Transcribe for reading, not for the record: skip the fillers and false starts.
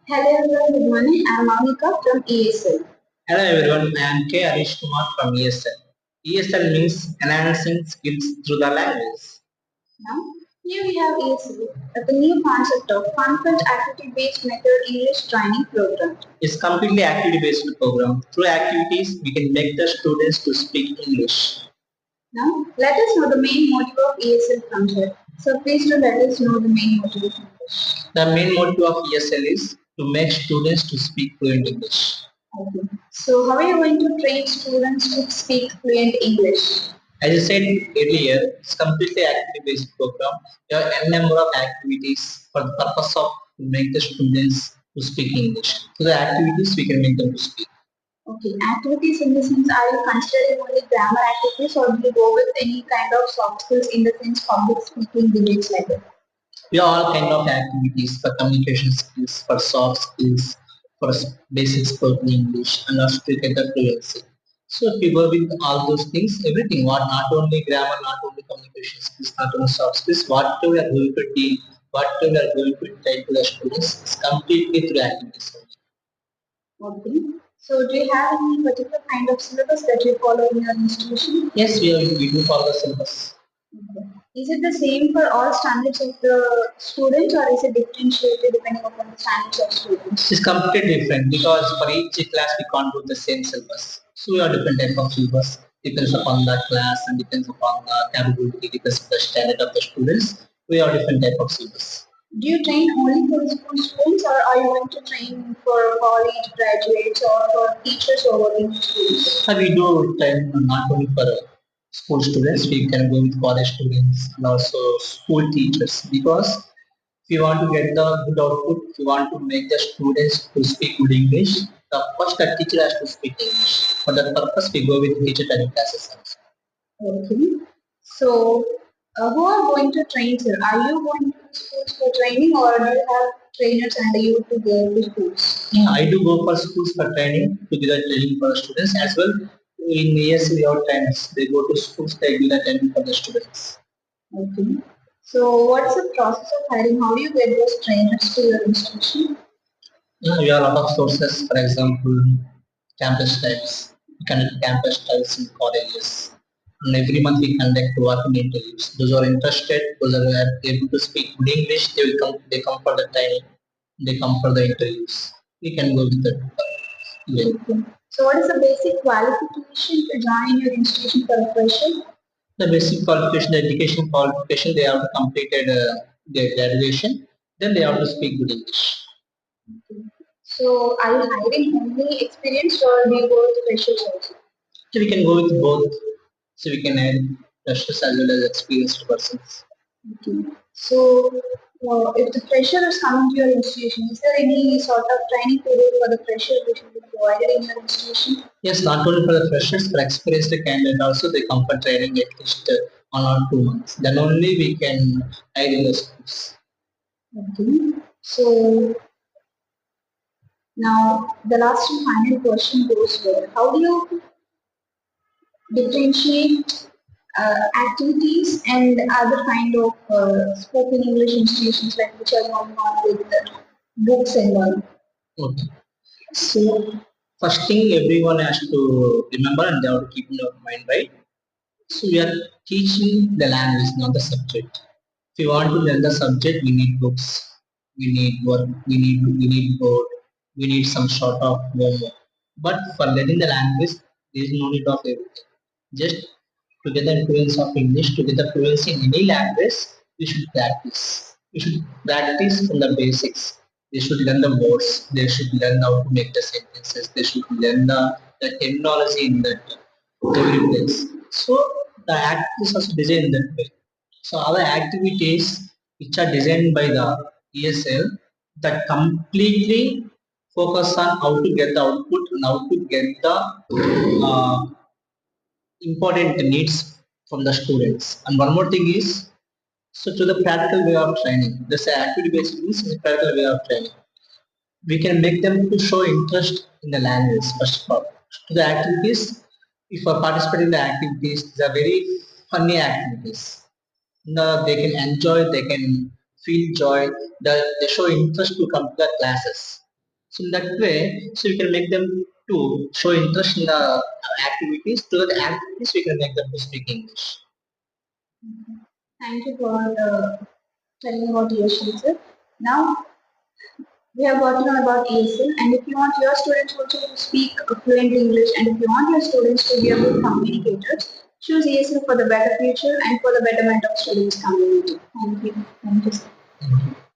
Hello everyone, good morning. I'm Monica from ESL. Hello everyone, I am K. Arish Kumar from ESL. ESL means enhancing skills through the language. Now, here we have ESL, the new concept of content activity-based method English training program. It's completely activity based program. Through activities, we can make the students to speak English. Now, let us know the main motive of ESL from here. So please do let us know the main motivation. The main motive of ESL is to make students to speak fluent English. Okay. So how are you going to train students to speak fluent English? As I said earlier, it's completely activity-based program. There are n number of activities for the purpose of to make the students to speak English. Through the activities, we can make them to speak. Okay, activities in the sense, are you considering only grammar activities or do you go with any kind of soft skills in the sense public speaking, debates like that? We have all kind of activities for communication skills, for soft skills, for basic spoken English, and also to get the fluency. So if you go with all those things, everything, what not only grammar, not only communication skills, not only soft skills, whatever we are going to deal, whatever we are going to tell to the students, is completely through activities. Okay. So do you have any particular kind of syllabus that you follow in your institution? Yes, we do follow the syllabus. Okay. Is it the same for all standards of the students or is it differentiated depending upon the standards of students? It's completely different because for each class we can't do the same syllabus. So we have different type of syllabus. Depends upon the class and depends upon the capability, depends on the standard of the students. We have different type of syllabus. Do you train only for the school students or are you going to train for college graduates or for teachers or working students? We do train not only for school students, we can go with college students and also school teachers because if you want to get the good output, if you want to make the students to speak good English, the first the teacher has to speak English. For that purpose, we go with teacher training classes also. Okay. So, who are going to train sir? Are you going to schools for training or do you have trainers under you to go to schools? Yeah, I do go for schools for training to give the training for the students as well. In ESL, we have trainers. They go to schools, they give the training for the students. Okay. So, what's the process of hiring? How do you get those trainers to your institution? Yeah, we have a lot of sources, for example, campus trials. We conduct campus trials in colleges. And every month we conduct working interviews. Those who are interested, those who are able to speak good English, they come for the training, they come for the interviews. We can go with that. Yeah. Okay. So, what is the basic qualification to join your institution for a fresher? The basic qualification, the education qualification, they have completed their graduation, then they have to speak good English. So, are you hiring only experienced or do you go with freshers also? So we can go with both. So we can add freshers as well as experienced persons. Okay. So, if the fresher is coming to your institution, is there any sort of training period for the fresher which will be provided in your institution? Yes, not only for the freshers, for experienced candidate also they come for training at least 1 or 2 months. Then only we can hire in the schools. Okay. So, now the last and final question goes with how do you differentiate activities and other kind of spoken English institutions like which are going on with books and all? Okay. So first thing everyone has to remember and they have to keep in your mind, right? So we are teaching the language, not the subject. If you want to learn the subject, we need books, we need work, we need board, we need some sort of homework. But for learning the language, there is no need of everything. Just to get the influence of English, to get the fluency in any language, we should practice. We should practice from the basics. They should learn the words. They should learn how to make the sentences. They should learn the terminology in that every place. So the act is also designed that way. So our activities which are designed by the ESL that completely focus on how to get the output and how to get the uh, important needs from the students. And one more thing is so to the practical way of training. This activity based means is a practical way of training. We can make them to show interest in the language first of all. To the activities, if I participate in the activities, these are very funny activities. They can enjoy, they can feel joy, they show interest to come to the classes. So in that way, so we can make them to show interest in the activities. Through the activities, we can make them to speak English. Thank you for telling about ESL, sir. Now we have got to know about ESL, and if you want your students also to speak fluent English, and if you want your students to be a good communicators, choose ESL for the better future and for the betterment of students' community. Thank you. Thank you, sir.